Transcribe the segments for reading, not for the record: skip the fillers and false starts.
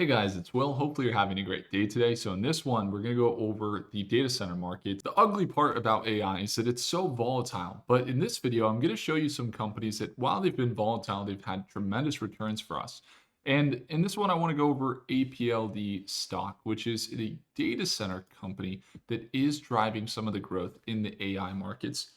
Hey guys, it's Will. Hopefully you're having a great day today. So in this one, we're going to go over the data center market. The ugly part about AI is that it's so volatile. But in this video, I'm going to show you some companies that while they've been volatile, they've had tremendous returns for us. And in this one, I want to go over APLD stock, which is a data center company that is driving some of the growth in the AI markets,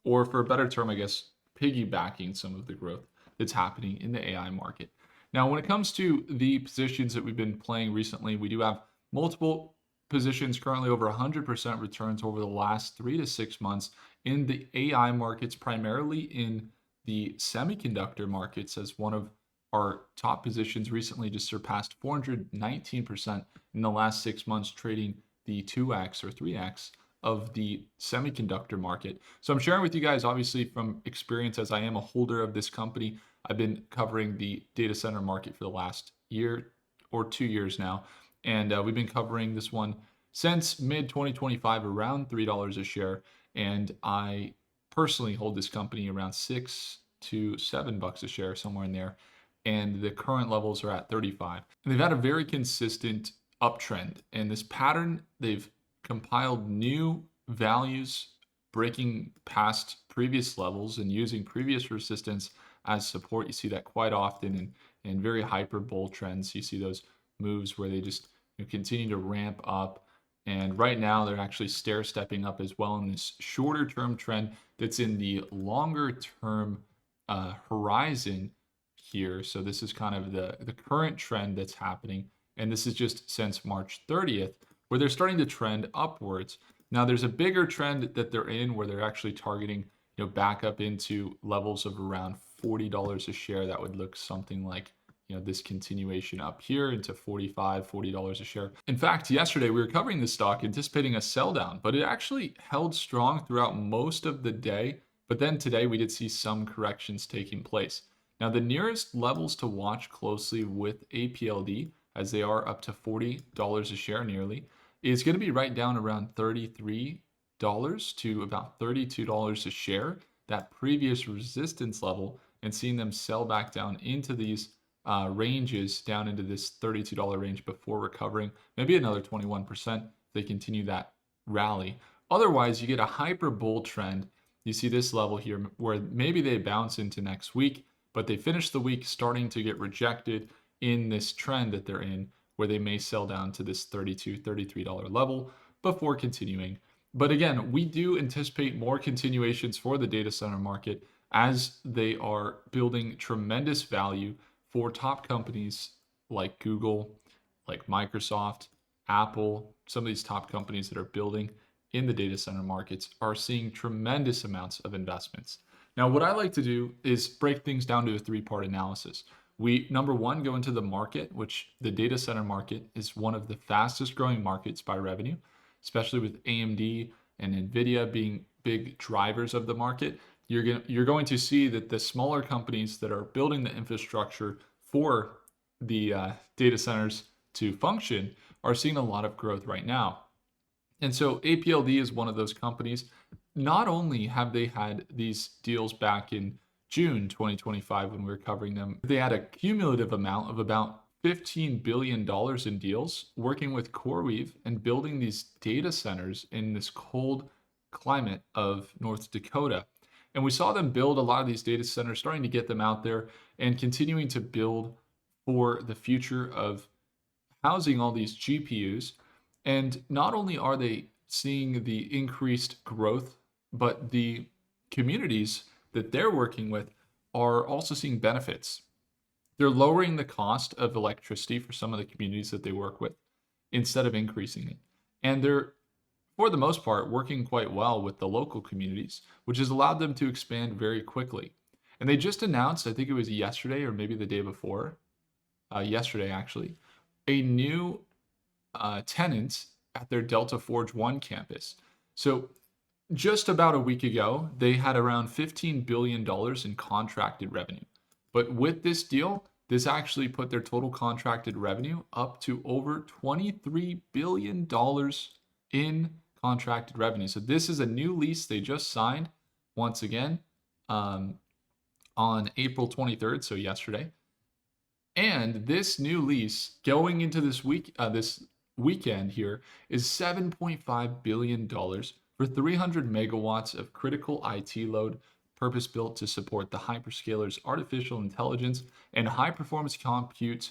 or for a better term, I guess, piggybacking some of the growth that's happening in the AI market. Now, when it comes to the positions that we've been playing recently, we do have multiple positions currently over 100% returns over the last 3 to 6 months in the AI markets, primarily in the semiconductor markets, as one of our top positions recently just surpassed 419% in the last 6 months, trading the 2x or 3x of the semiconductor market. So I'm sharing with you guys, obviously, from experience, as I am a holder of this company. I've been covering the data center market for the last year or 2 years now. And we've been covering this one since mid 2025, around $3 a share. And I personally hold this company around $6 to $7 a share, somewhere in there. And the current levels are at 35. And they've had a very consistent uptrend. And this pattern, they've compiled new values, breaking past previous levels and using previous resistance as support. You see that quite often in very hyper bull trends. You see those moves where they just continue to ramp up. And right now, they're actually stair stepping up as well in this shorter term trend that's in the longer term horizon here. So this is kind of the current trend that's happening. And this is just since March 30th, where they're starting to trend upwards. Now, there's a bigger trend that they're in where they're actually targeting back up into levels of around $40 a share. That would look something like this continuation up here into $40 a share. In fact, yesterday we were covering this stock anticipating a sell down, but it actually held strong throughout most of the day. But then today we did see some corrections taking place. Now, the nearest levels to watch closely with APLD, as they are up to $40 a share nearly, is going to be right down around $33 to about $32 a share, that previous resistance level, and seeing them sell back down into these ranges, down into this $32 range before recovering maybe another 21% if they continue that rally. Otherwise, you get a hyper bull trend. You see this level here where maybe they bounce into next week, but they finish the week starting to get rejected in this trend that they're in, where they may sell down to this $32, $33 level before continuing. But again, we do anticipate more continuations for the data center market as they are building tremendous value for top companies like Google, like Microsoft, Apple. Some of these top companies that are building in the data center markets are seeing tremendous amounts of investments. Now, what I like to do is break things down to a three-part analysis. We, number one, go into the market, which the data center market is one of the fastest growing markets by revenue, especially with AMD and NVIDIA being big drivers of the market. You're going to see that the smaller companies that are building the infrastructure for the data centers to function are seeing a lot of growth right now. And so APLD is one of those companies. Not only have they had these deals back in June 2025 when we were covering them, they had a cumulative amount of about $15 billion in deals working with CoreWeave and building these data centers in this cold climate of North Dakota. And we saw them build a lot of these data centers, starting to get them out there and continuing to build for the future of housing all these GPUs. And not only are they seeing the increased growth, but the communities that they're working with are also seeing benefits. They're lowering the cost of electricity for some of the communities that they work with instead of increasing it. And they're, for the most part, working quite well with the local communities, which has allowed them to expand very quickly. And they just announced, I think it was yesterday or maybe the day before, yesterday actually, a new tenant at their Delta Forge 1 campus. So just about a week ago, they had around $15 billion in contracted revenue. But with this deal, this actually put their total contracted revenue up to over $23 billion in contracted revenue. So this is a new lease they just signed once again on April 23rd, so yesterday. And this new lease going into this weekend here is $7.5 billion for 300 megawatts of critical IT load, purpose built to support the hyperscalers' artificial intelligence and high performance compute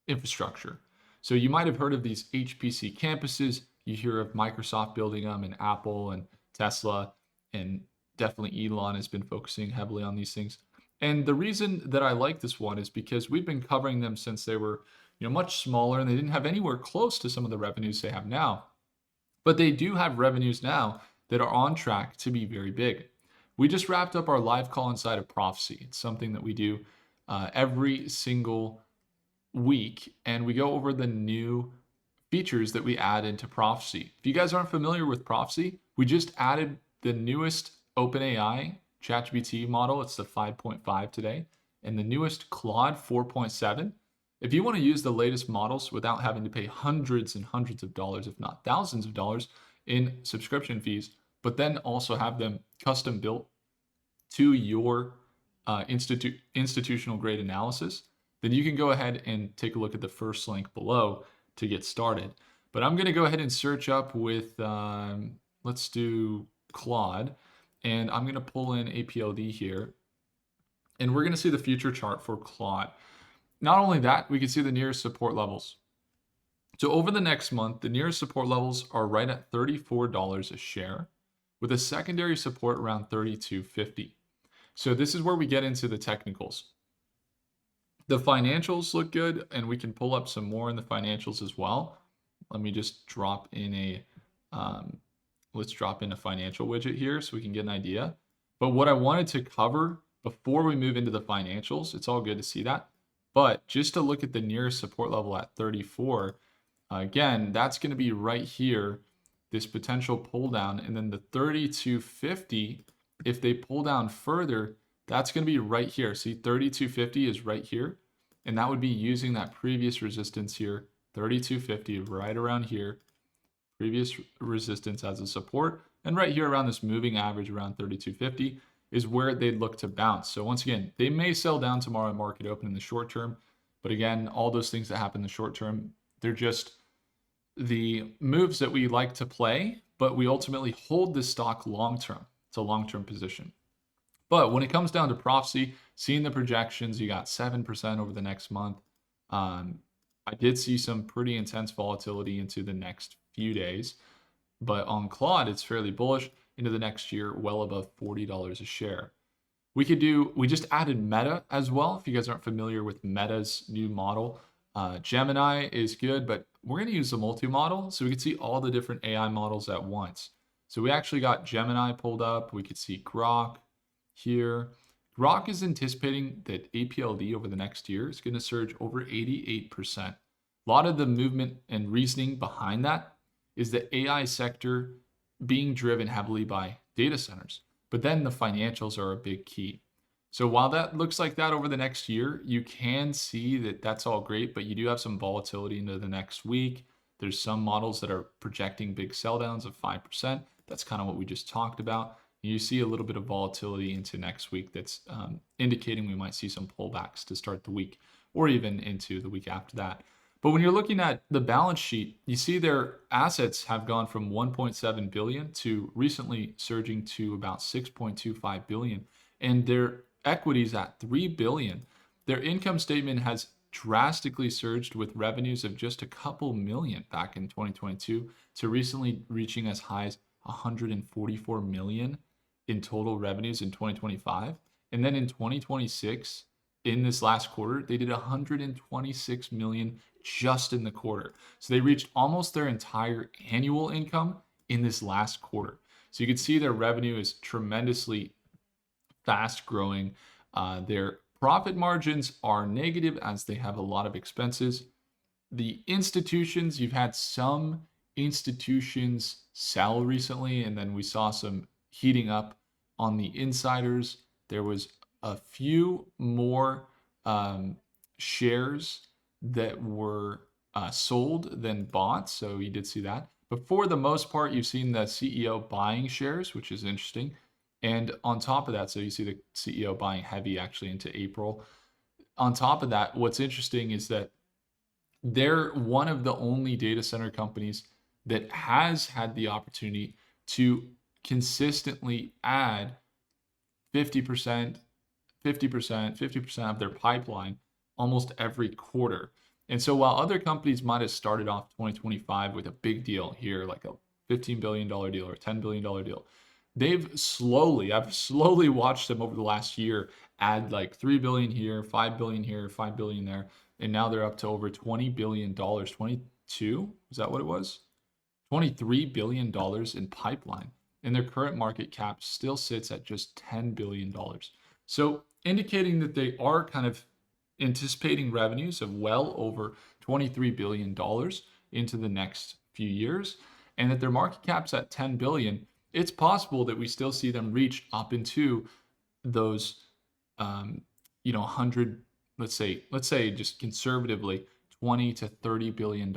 infrastructure. So you might have heard of these HPC campuses. You hear of Microsoft building them, and Apple and Tesla, and definitely Elon has been focusing heavily on these things. And the reason that I like this one is because we've been covering them since they were, much smaller, and they didn't have anywhere close to some of the revenues they have now. But they do have revenues now that are on track to be very big. We just wrapped up our live call inside of Prophecy. It's something that we do every single week, and we go over the new features that we add into Prophecy. If you guys aren't familiar with Prophecy, we just added the newest OpenAI ChatGPT model. It's the 5.5 today, and the newest Claude 4.7. If you want to use the latest models without having to pay hundreds and hundreds of dollars, if not thousands of dollars in subscription fees, but then also have them custom built to your institutional grade analysis, then you can go ahead and take a look at the first link below to get started. But I'm going to go ahead and search up with, let's do Claude, and I'm going to pull in APLD here, and we're going to see the future chart for Claude. Not only that, we can see the nearest support levels. So over the next month, the nearest support levels are right at $34 a share, with a secondary support around $32.50. So this is where we get into the technicals. The financials look good, and we can pull up some more in the financials as well. Let me just drop in a, let's drop in a financial widget here so we can get an idea. But what I wanted to cover before we move into the financials, it's all good to see that. But just to look at the nearest support level at 34, again, that's going to be right here, this potential pull down, and then the 32.50, if they pull down further, that's going to be right here. See, 32.50 is right here, and that would be using that previous resistance here, 32.50, right around here, previous resistance as a support, and right here around this moving average around 32.50 is where they'd look to bounce. So once again, they may sell down tomorrow at market open in the short term, but again, all those things that happen in the short term, they're just the moves that we like to play, but we ultimately hold this stock long term. It's a long-term position. But when it comes down to Prophecy, seeing the projections, you got 7% over the next month. I did see some pretty intense volatility into the next few days, but on Claude, it's fairly bullish into the next year, well above $40 a share. We just added Meta as well. If you guys aren't familiar with Meta's new model, Gemini is good, but we're going to use the multi-model so we can see all the different AI models at once. So we actually got Gemini pulled up. We could see Grok here. Grok is anticipating that APLD over the next year is going to surge over 88%. A lot of the movement and reasoning behind that is the AI sector being driven heavily by data centers. But then the financials are a big key. So while that looks like that over the next year, you can see that that's all great, but you do have some volatility into the next week. There's some models that are projecting big sell downs of 5%. That's kind of what we just talked about. You see a little bit of volatility into next week that's indicating we might see some pullbacks to start the week or even into the week after that. But when you're looking at the balance sheet, you see their assets have gone from 1.7 billion to recently surging to about 6.25 billion, and their equities at 3 billion. Their income statement has drastically surged with revenues of just a couple million back in 2022 to recently reaching as high as 144 million in total revenues in 2025. And then in 2026, in this last quarter, they did 126 million just in the quarter. So they reached almost their entire annual income in this last quarter. So you can see their revenue is tremendously fast growing. Their profit margins are negative as they have a lot of expenses. The institutions, you've had some institutions sell recently, and then we saw some heating up on the insiders. There was a few more shares that were sold than bought, so you did see that. But for the most part, you've seen the CEO buying shares, which is interesting. And on top of that, so you see the CEO buying heavy actually into April. on top of that, what's interesting is that they're one of the only data center companies that has had the opportunity to consistently add 50%, 50%, 50% of their pipeline almost every quarter. And so while other companies might have started off 2025 with a big deal here, like a $15 billion deal or a $10 billion deal, I've slowly watched them over the last year add like 3 billion here, 5 billion here, 5 billion there. And now they're up to over $20 billion, 22, is that what it was? $23 billion in pipeline. And their current market cap still sits at just $10 billion. So indicating that they are kind of anticipating revenues of well over $23 billion into the next few years, and that their market cap's at 10 billion, it's possible that we still see them reach up into those, 100, let's say just conservatively 20 to $30 billion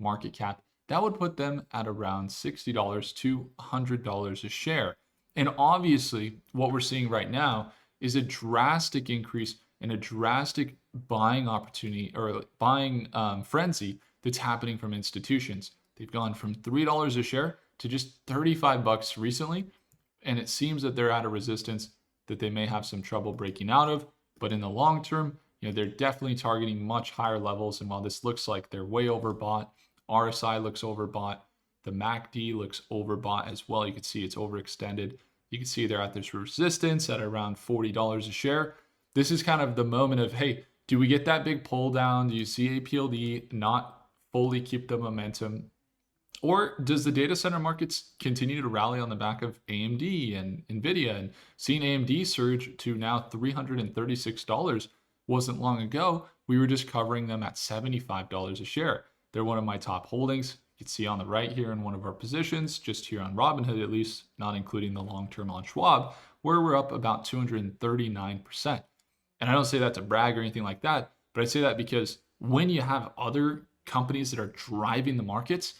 market cap. That would put them at around $60 to $100 a share. And obviously, what we're seeing right now is a drastic increase and a drastic buying opportunity or buying frenzy that's happening from institutions. They've gone from $3 a share to just $35 recently, and it seems that they're at a resistance that they may have some trouble breaking out of. But in the long term, they're definitely targeting much higher levels. And while this looks like they're way overbought, RSI looks overbought, the MACD looks overbought as well. You can see it's overextended. You can see they're at this resistance at around $40 a share. This is kind of the moment of, hey, do we get that big pull down? Do you see APLD not fully keep the momentum? Or does the data center markets continue to rally on the back of AMD and NVIDIA? And seeing AMD surge to now $336 wasn't long ago. We were just covering them at $75 a share. They're one of my top holdings. You can see on the right here in one of our positions, just here on Robinhood at least, not including the long-term on Schwab, where we're up about 239%. And I don't say that to brag or anything like that, but I say that because when you have other companies that are driving the markets,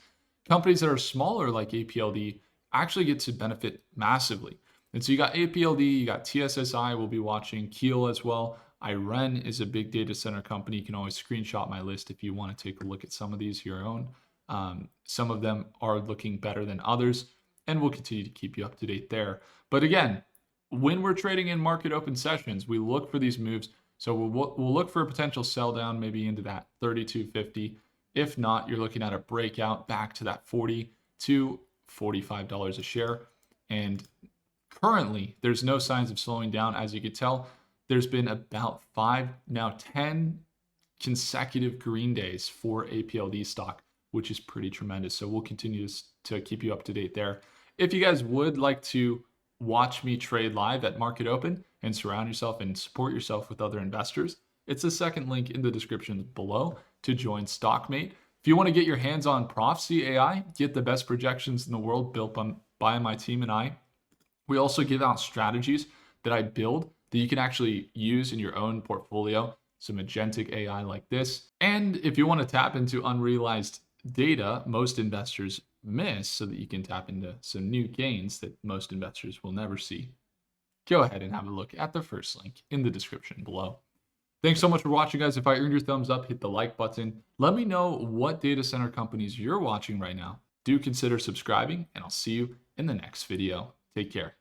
companies that are smaller like APLD actually get to benefit massively. And so you got APLD, you got TSSI, we'll be watching Keel as well. IREN is a big data center company. You can always screenshot my list if you want to take a look at some of these your own. Some of them are looking better than others, and we'll continue to keep you up to date there. But again, when we're trading in market open sessions, we look for these moves. So we'll look for a potential sell down maybe into that 32.50. If not, you're looking at a breakout back to that $40 to $45 a share. And currently, there's no signs of slowing down. As you can tell, there's been about 10 consecutive green days for APLD stock, which is pretty tremendous. So we'll continue to keep you up to date there. If you guys would like to watch me trade live at Market Open and surround yourself and support yourself with other investors, it's the second link in the description below to join Stockmate. If you want to get your hands on Prophecy AI, get the best projections in the world built by my team and I. We also give out strategies that I build that you can actually use in your own portfolio, some agentic AI like this. And if you want to tap into unrealized data most investors miss so that you can tap into some new gains that most investors will never see, go ahead and have a look at the first link in the description below. Thanks so much for watching, guys. If I earned your thumbs up, hit the like button. Let me know what data center companies you're watching right now. Do consider subscribing, and I'll see you in the next video. Take care.